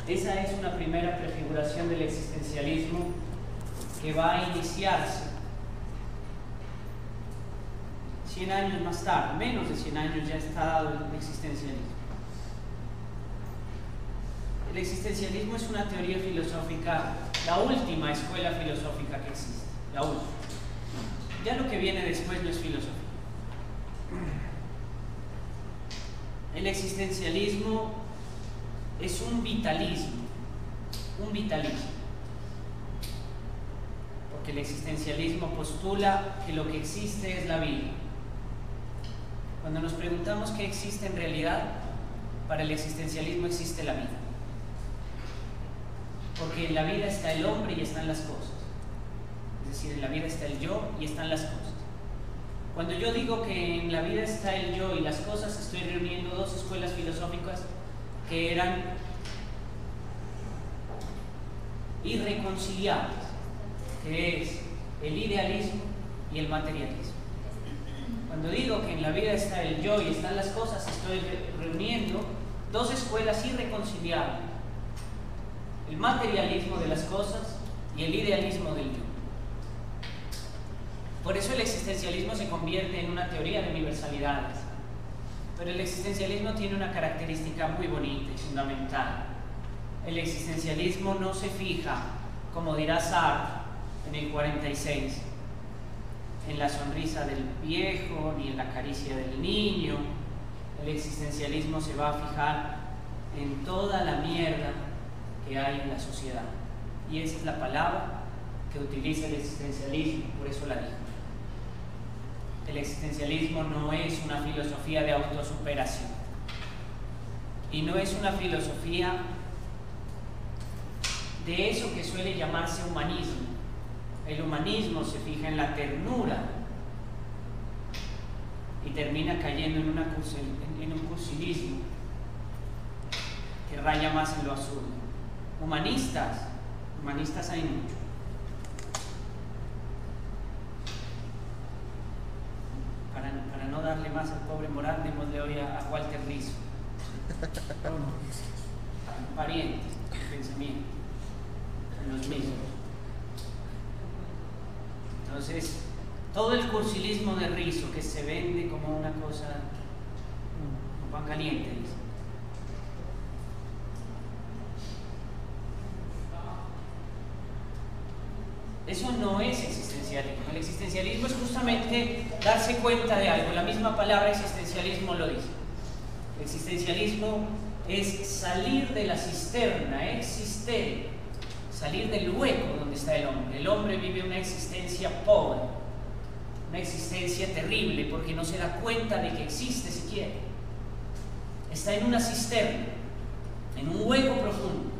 Esa es una primera prefiguración del existencialismo que va a iniciarse 100 años más tarde, menos de 100 años ya está dado el existencialismo. El existencialismo es una teoría filosófica, la última escuela filosófica que existe, la última. Ya lo que viene después no es filosofía. El existencialismo es un vitalismo, porque el existencialismo postula que lo que existe es la vida. Cuando nos preguntamos qué existe en realidad, para el existencialismo existe la vida. Porque en la vida está el hombre y están las cosas. Es decir, en la vida está el yo y están las cosas. Cuando yo digo que en la vida está el yo y las cosas, estoy reuniendo dos escuelas filosóficas que eran irreconciliables, que es el idealismo y el materialismo. Cuando digo que en la vida está el yo y están las cosas, estoy reuniendo dos escuelas irreconciliables: el materialismo de las cosas y el idealismo del yo. Por eso el existencialismo se convierte en una teoría de universalidades. Pero el existencialismo tiene una característica muy bonita y fundamental. El existencialismo no se fija, como dirá Sartre en el 46, en la sonrisa del viejo ni en la caricia del niño. El existencialismo se va a fijar en toda la mierda que hay en la sociedad. Y esa es la palabra que utiliza el existencialismo, por eso la digo. El existencialismo no es una filosofía de autosuperación y no es una filosofía de eso que suele llamarse humanismo. El humanismo se fija en la ternura y termina cayendo en un cursilismo que raya más en lo absurdo. Humanistas hay mucho. Para no darle más al pobre Morán, démosle hoy a Walter Rizzo. Parientes, pensamiento, los mismos. Entonces, todo el cursilismo de Rizzo, que se vende como una cosa, un pan caliente, dice. Eso no es existencialismo. El existencialismo es justamente darse cuenta de algo. La misma palabra existencialismo lo dice. El existencialismo es salir de la cisterna, existere, salir del hueco donde está el hombre. El hombre vive una existencia pobre, una existencia terrible, porque no se da cuenta de que existe siquiera. Está en una cisterna, en un hueco profundo.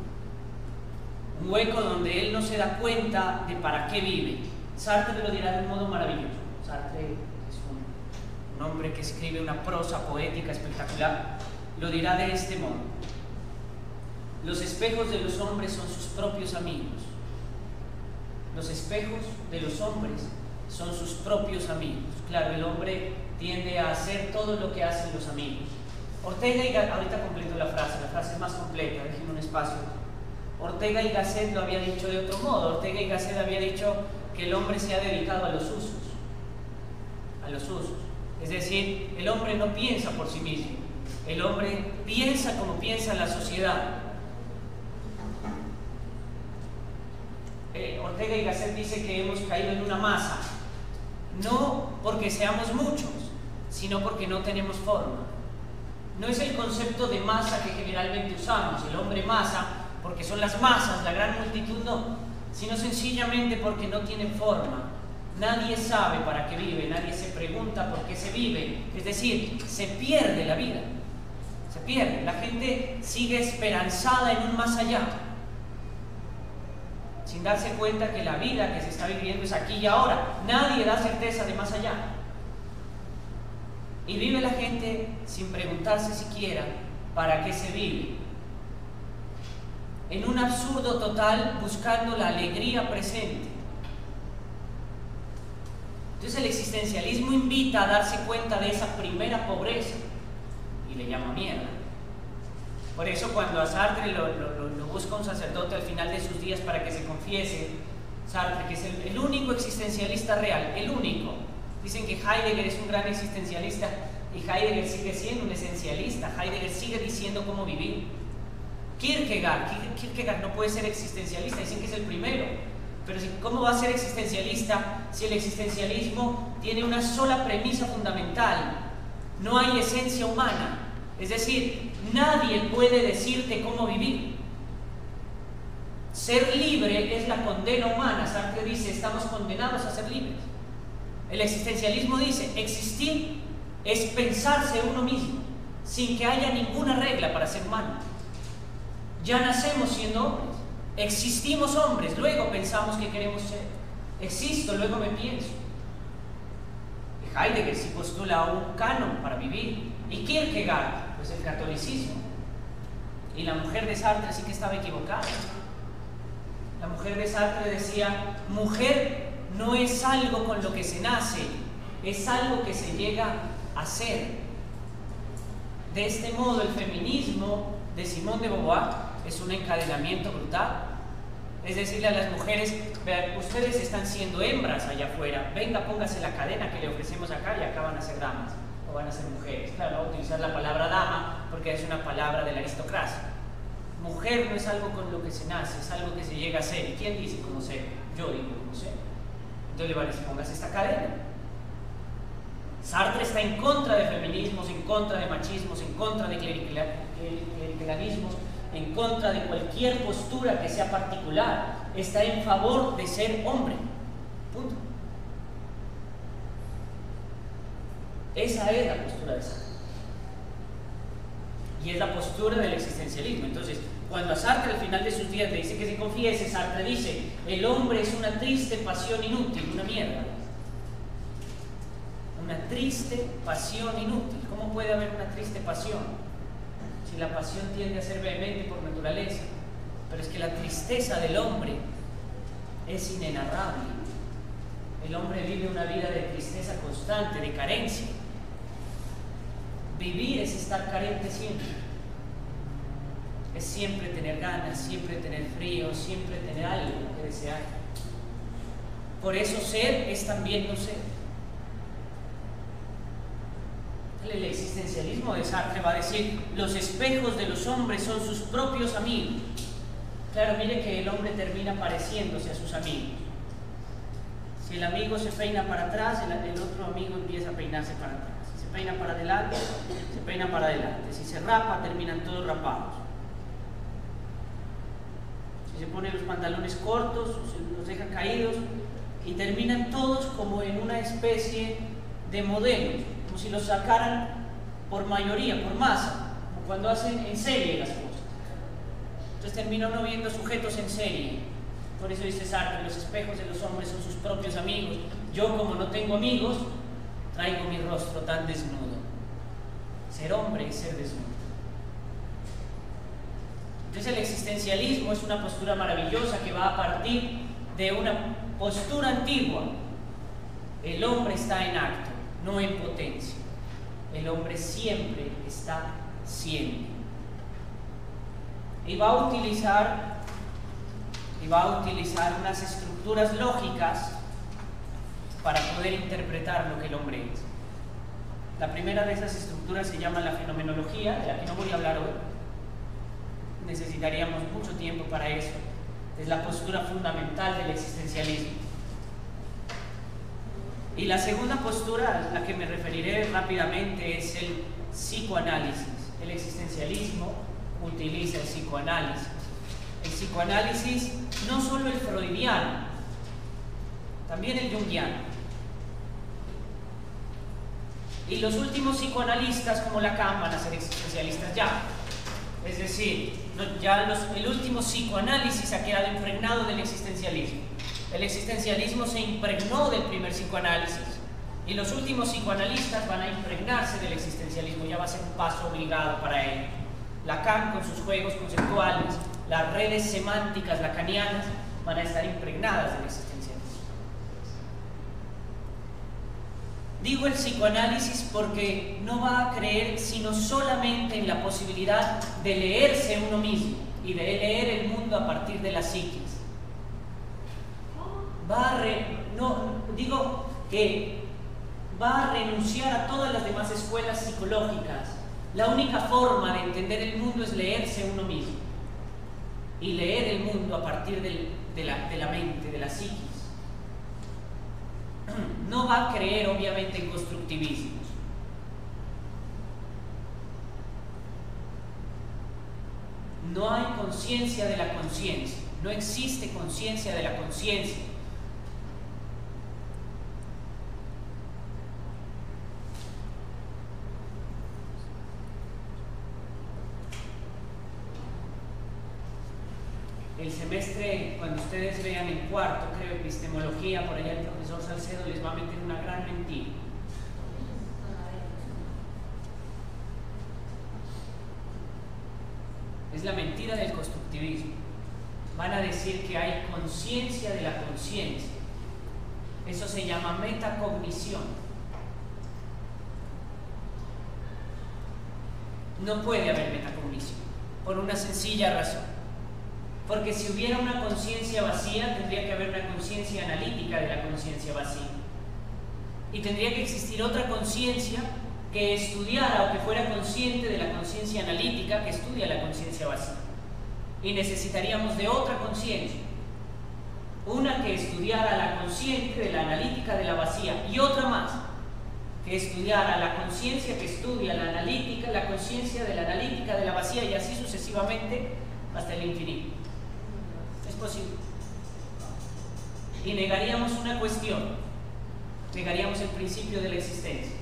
Un hueco donde él no se da cuenta de para qué vive. Sartre lo dirá de un modo maravilloso. Sartre es un hombre que escribe una prosa poética espectacular. Lo dirá de este modo: los espejos de los hombres son sus propios amigos. Los espejos de los hombres son sus propios amigos. Claro, el hombre tiende a hacer todo lo que hacen los amigos. Ortega y Gasset, ahorita completo la frase es más completa, déjenme un espacio. Ortega y Gasset lo había dicho de otro modo. Ortega y Gasset había dicho que el hombre se ha dedicado a los usos. Es decir, el hombre no piensa por sí mismo. El hombre piensa como piensa la sociedad. Ortega y Gasset dice que hemos caído en una masa, no porque seamos muchos, sino porque no tenemos forma. No es el concepto de masa que generalmente usamos, el hombre masa, porque son las masas, la gran multitud, no, sino sencillamente porque no tiene forma. Nadie sabe para qué vive, nadie se pregunta por qué se vive, es decir, se pierde la vida, se pierde. La gente sigue esperanzada en un más allá, sin darse cuenta que la vida que se está viviendo es aquí y ahora. Nadie da certeza de más allá. Y vive la gente sin preguntarse siquiera para qué se vive, en un absurdo total, buscando la alegría presente. Entonces el existencialismo invita a darse cuenta de esa primera pobreza y le llama mierda. Por eso cuando a Sartre lo busca un sacerdote al final de sus días para que se confiese, Sartre, que es el único existencialista real, el único. Dicen que Heidegger es un gran existencialista y Heidegger sigue siendo un esencialista. Heidegger sigue diciendo cómo vivir. Kierkegaard no puede ser existencialista, dicen que es el primero. Pero ¿cómo va a ser existencialista si el existencialismo tiene una sola premisa fundamental? No hay esencia humana. Es decir, nadie puede decirte cómo vivir. Ser libre es la condena humana. Sartre dice, estamos condenados a ser libres. El existencialismo dice, existir es pensarse uno mismo, sin que haya ninguna regla para ser humano. Ya nacemos siendo hombres, existimos hombres, luego pensamos que queremos ser. Existo, luego me pienso. Heidegger sí postula un canon para vivir. Y Kierkegaard, pues el catolicismo. Y la mujer de Sartre sí que estaba equivocada. La mujer de Sartre decía, mujer no es algo con lo que se nace, es algo que se llega a ser. De este modo, el feminismo de Simone de Beauvoir es un encadenamiento brutal. Es decirle a las mujeres, vean, ustedes están siendo hembras allá afuera, venga, póngase la cadena que le ofrecemos acá y acá van a ser damas, o van a ser mujeres. Claro, no voy a utilizar la palabra dama porque es una palabra de la aristocracia. Mujer no es algo con lo que se nace, es algo que se llega a ser. ¿Y quién dice cómo ser? Yo digo cómo ser. Entonces le van a decir, póngase esta cadena. Sartre está en contra de feminismos, en contra de machismos, en contra de clericalismos, en contra de cualquier postura que sea particular. Está en favor de ser hombre. Punto. Esa es la postura de Sartre. Y es la postura del existencialismo. Entonces, cuando a Sartre al final de sus días le dice que se confiese, Sartre dice, el hombre es una triste pasión inútil, una mierda. Una triste pasión inútil. ¿Cómo puede haber una triste pasión? Si la pasión tiende a ser vehemente por naturaleza. Pero es que la tristeza del hombre es inenarrable. El hombre vive una vida de tristeza constante, de carencia. Vivir es estar carente siempre. Es siempre tener ganas, siempre tener frío, siempre tener algo que desear. Por eso ser es también no ser. El existencialismo de Sartre va a decir, los espejos de los hombres son sus propios amigos. Claro, mire que el hombre termina pareciéndose a sus amigos. Si el amigo se peina para atrás, el otro amigo empieza a peinarse para atrás. Si se peina para adelante, se peina para adelante. Si se rapa, terminan todos rapados. Si se pone los pantalones cortos, se los deja caídos y terminan todos como en una especie de modelo, como si los sacaran por mayoría, por masa, como cuando hacen en serie las cosas. Entonces termina uno viendo sujetos en serie. Por eso dice Sartre, los espejos de los hombres son sus propios amigos. Yo, como no tengo amigos, traigo mi rostro tan desnudo. Ser hombre es ser desnudo. Entonces el existencialismo es una postura maravillosa que va a partir de una postura antigua. El hombre está en acto, no en potencia. El hombre siempre está siendo. Y va a utilizar unas estructuras lógicas para poder interpretar lo que el hombre es. La primera de esas estructuras se llama la fenomenología, de la que no voy a hablar hoy. Necesitaríamos mucho tiempo para eso. Es la postura fundamental del existencialismo. Y la segunda postura, a la que me referiré rápidamente, es el psicoanálisis. El existencialismo utiliza el psicoanálisis. El psicoanálisis, no solo el freudiano, también el junguiano. Y los últimos psicoanalistas como Lacan van a ser existencialistas ya. Es decir, el último psicoanálisis ha quedado impregnado del existencialismo. El existencialismo se impregnó del primer psicoanálisis y los últimos psicoanalistas van a impregnarse del existencialismo. Ya va a ser un paso obligado para él. Lacan, con sus juegos conceptuales, las redes semánticas lacanianas, van a estar impregnadas del existencialismo. Digo el psicoanálisis porque no va a creer sino solamente en la posibilidad de leerse uno mismo y de leer el mundo a partir de la psiquis. Digo que va a renunciar a todas las demás escuelas psicológicas. La única forma de entender el mundo es leerse uno mismo y leer el mundo a partir de la mente, de la psiquis. No va a creer obviamente en constructivismos. No hay conciencia de la conciencia, no existe conciencia de la conciencia. El semestre, cuando ustedes vean en cuarto, creo, epistemología, por allá el profesor Salcedo les va a meter una gran mentira. Es la mentira del constructivismo. Van a decir que hay conciencia de la conciencia. Eso se llama metacognición. No puede haber metacognición, por una sencilla razón. Porque si hubiera una conciencia vacía, tendría que haber una conciencia analítica de la conciencia vacía. Y tendría que existir otra conciencia que estudiara o que fuera consciente de la conciencia analítica que estudia la conciencia vacía. Y necesitaríamos de otra conciencia. Una que estudiara la consciente de la analítica de la vacía y otra más que estudiara la conciencia que estudia la analítica, la conciencia de la analítica de la vacía y así sucesivamente hasta el infinito. Es posible. Y negaríamos una cuestión, negaríamos el principio de la existencia.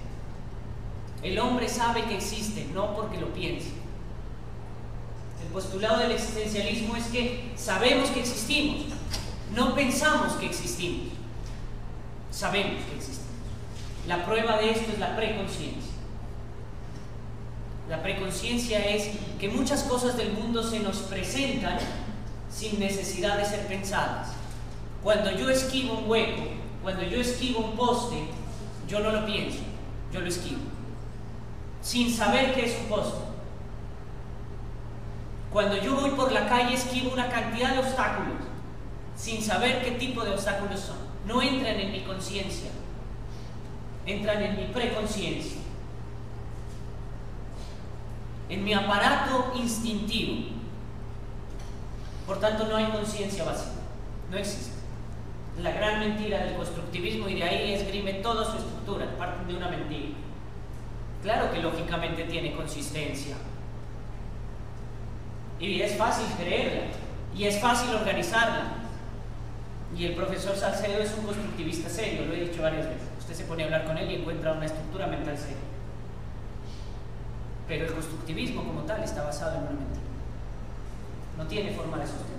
El hombre sabe que existe, no porque lo piense. El postulado del existencialismo es que sabemos que existimos, no pensamos que existimos, sabemos que existimos. La prueba de esto es la preconciencia. La preconciencia es que muchas cosas del mundo se nos presentan sin necesidad de ser pensadas. Cuando yo esquivo un hueco, cuando yo esquivo un poste, yo no lo pienso, yo lo esquivo, sin saber qué es un poste. Cuando yo voy por la calle, esquivo una cantidad de obstáculos, sin saber qué tipo de obstáculos son. No entran en mi conciencia, entran en mi preconciencia, en mi aparato instintivo. Por tanto, no hay conciencia vacía, no existe. La gran mentira del constructivismo, y de ahí esgrime toda su estructura, parte de una mentira. Claro que lógicamente tiene consistencia, y es fácil creerla, y es fácil organizarla. Y el profesor Salcedo es un constructivista serio, lo he dicho varias veces. Usted se pone a hablar con él y encuentra una estructura mental seria. Pero el constructivismo como tal está basado en una mentira. No tiene forma de sostenerse.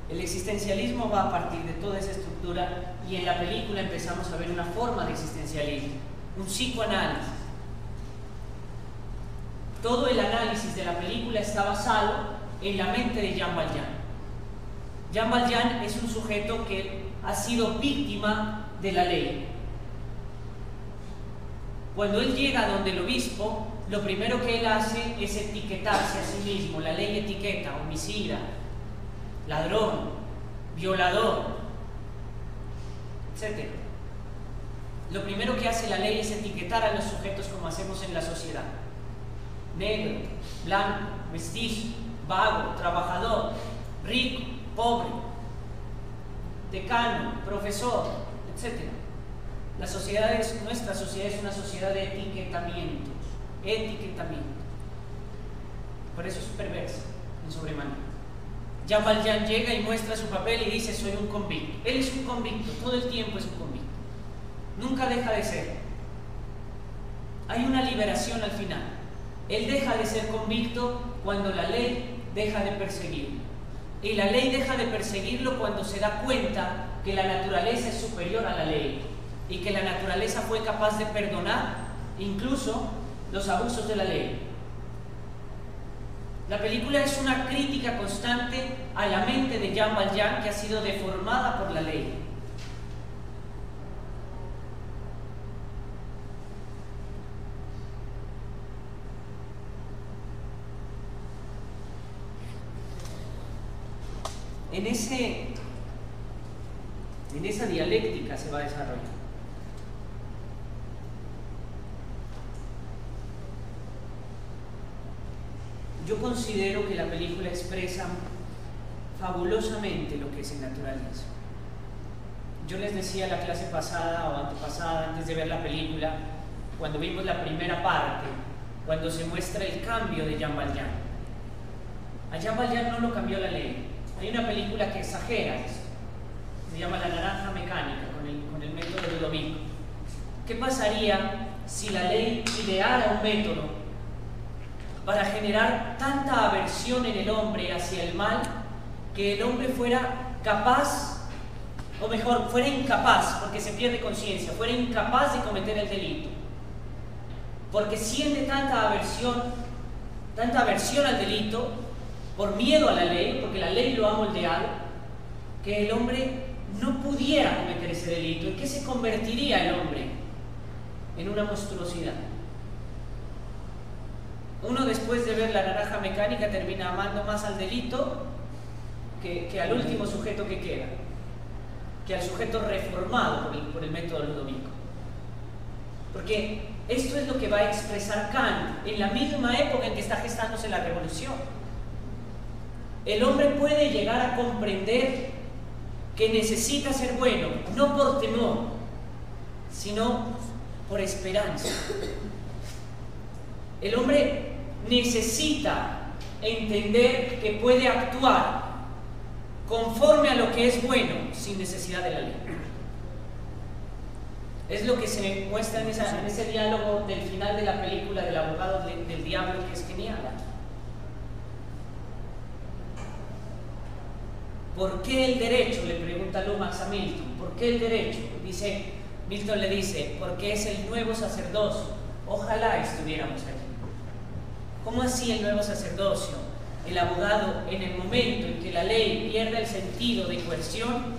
El existencialismo va a partir de toda esa estructura y en la película empezamos a ver una forma de existencialismo, un psicoanálisis. Todo el análisis de la película está basado en la mente de Jean Valjean. Jean Valjean es un sujeto que ha sido víctima de la ley. Cuando él llega donde el obispo, lo primero que él hace es etiquetarse a sí mismo. La ley etiqueta: homicida, ladrón, violador, etc. Lo primero que hace la ley es etiquetar a los sujetos como hacemos en la sociedad: negro, blanco, mestizo, vago, trabajador, rico, pobre, decano, profesor, etc. Nuestra sociedad es una sociedad de etiquetamientos. Por eso es perversa en sobremanera. Jean Valjean llega y muestra su papel y dice: soy un convicto. Él es un convicto, todo el tiempo es un convicto. Nunca deja de ser. Hay una liberación al final. Él deja de ser convicto cuando la ley deja de perseguirlo. Y la ley deja de perseguirlo cuando se da cuenta que la naturaleza es superior a la ley y que la naturaleza fue capaz de perdonar incluso los abusos de la ley. La película es una crítica constante a la mente de Jean Valjean, que ha sido deformada por la ley. En esa dialéctica se va a desarrollar. Yo considero que la película expresa fabulosamente lo que es el naturalismo. Yo les decía la clase pasada o antepasada, antes de ver la película, cuando vimos la primera parte, cuando se muestra el cambio de Jean Valjean. A Jean Valjean no lo cambió la ley. Hay una película que exagera esto, se llama La Naranja Mecánica, con el método Ludovico. ¿Qué pasaría si la ley ideara un método para generar tanta aversión en el hombre hacia el mal, que el hombre fuera capaz, o mejor, fuera incapaz, porque se pierde conciencia, fuera incapaz de cometer el delito? Porque siente tanta aversión al delito, por miedo a la ley, porque la ley lo ha moldeado, que el hombre no pudiera cometer ese delito. ¿En qué se convertiría el hombre? En una monstruosidad. Uno, después de ver La Naranja Mecánica, termina amando más al delito que al último sujeto que queda, que al sujeto reformado por el método Ludovico. Porque esto es lo que va a expresar Kant en la misma época en que está gestándose la revolución. El hombre puede llegar a comprender que necesita ser bueno, no por temor, sino por esperanza. El hombre necesita entender que puede actuar conforme a lo que es bueno, sin necesidad de la ley. Es lo que se muestra en ese diálogo del final de la película del abogado del diablo, que es genial. ¿Por qué el derecho?, le pregunta Lomax a Milton. ¿Por qué el derecho? Milton le dice, porque es el nuevo sacerdocio. Ojalá estuviéramos allí. ¿Cómo así el nuevo sacerdocio? El abogado, en el momento en que la ley pierda el sentido de coerción,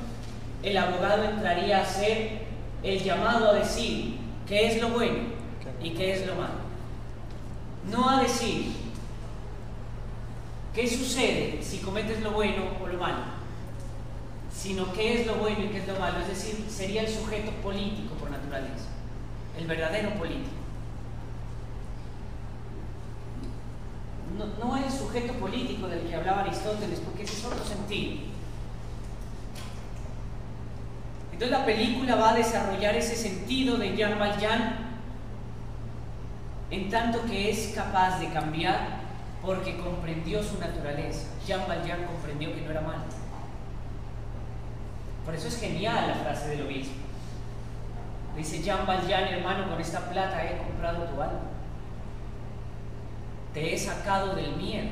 el abogado entraría a ser el llamado a decir qué es lo bueno y qué es lo malo. No a decir qué sucede si cometes lo bueno o lo malo, sino qué es lo bueno y qué es lo malo. Es decir, sería el sujeto político por naturaleza, el verdadero político. No el sujeto político del que hablaba Aristóteles, porque ese es otro sentido. Entonces la película va a desarrollar ese sentido de Jean Valjean, en tanto que es capaz de cambiar porque comprendió su naturaleza. Jean Valjean comprendió que no era malo. Por eso es genial la frase del obispo. Dice Jean Valjean: hermano, con esta plata he comprado tu alma. Te he sacado del miedo.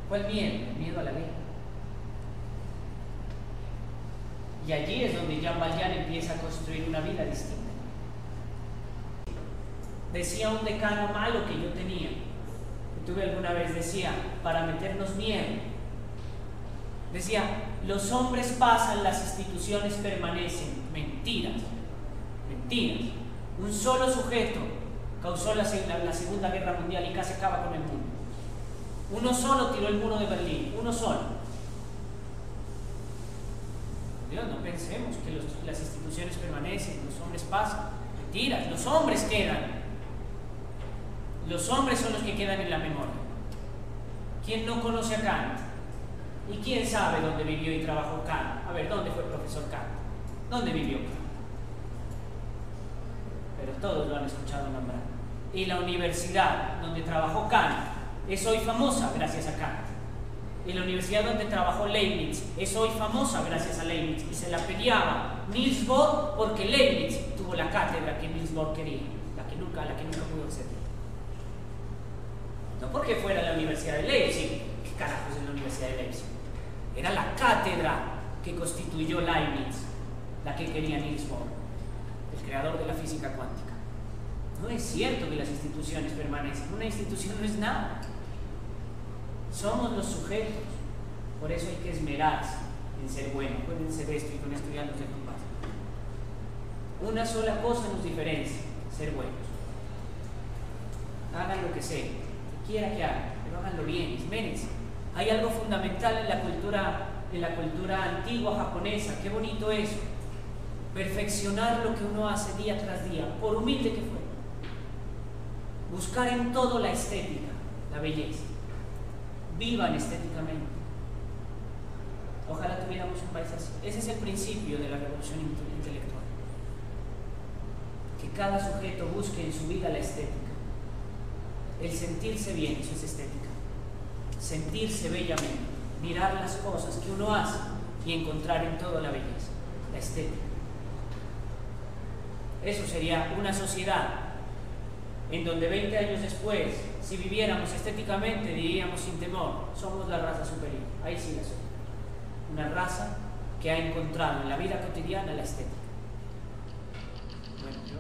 ¿Cuál miedo? El miedo a la ley. Y allí es donde Jean Valjean empieza a construir una vida distinta. Decía un decano malo que yo tenía, que tuve alguna vez, decía, para meternos miedo, decía: los hombres pasan, las instituciones permanecen. Mentiras, mentiras. Un solo sujeto causó la Segunda Guerra Mundial y casi acaba con el mundo. Uno solo tiró el muro de Berlín, uno solo. Dios, no pensemos que las instituciones permanecen, los hombres pasan. Mentiras, los hombres quedan. Los hombres son los que quedan en la memoria. ¿Quién no conoce a Kant? ¿Y quién sabe dónde vivió y trabajó Kant? A ver, ¿dónde fue el profesor Kant? ¿Dónde vivió Kant? Pero todos lo han escuchado nombrar. Y la universidad donde trabajó Kant es hoy famosa gracias a Kant. Y la universidad donde trabajó Leibniz es hoy famosa gracias a Leibniz. Y se la peleaba Niels Bohr porque Leibniz tuvo la cátedra que Niels Bohr quería, la que nunca pudo acceder. No porque fuera la Universidad de Leipzig. ¿Qué carajos es la Universidad de Leipzig? Era la cátedra que constituyó Leibniz, la que quería Niels Bohr, el creador de la física cuántica. No es cierto que las instituciones permanecen. Una institución no es nada. somos los sujetos. Por eso hay que esmerarse en ser bueno. Acuérdense de esto y con esto ya nos dejo en paz. Una sola cosa nos diferencia: ser buenos. Hagan lo que sea, quiera que hagan, pero háganlo bien, esmérense. Hay algo fundamental en la cultura antigua japonesa. Qué bonito eso. Perfeccionar lo que uno hace día tras día, por humilde que fuera. Buscar en todo la estética, la belleza. Vivan estéticamente. Ojalá tuviéramos un país así. Ese es el principio de la revolución intelectual. Que cada sujeto busque en su vida la estética. El sentirse bien, eso es estética. Sentirse bellamente, mirar las cosas que uno hace y encontrar en todo la belleza, la estética. Eso sería una sociedad en donde 20 años después, si viviéramos estéticamente, diríamos sin temor: somos la raza superior. Ahí sí la somos. Una raza que ha encontrado en la vida cotidiana la estética. Bueno, yo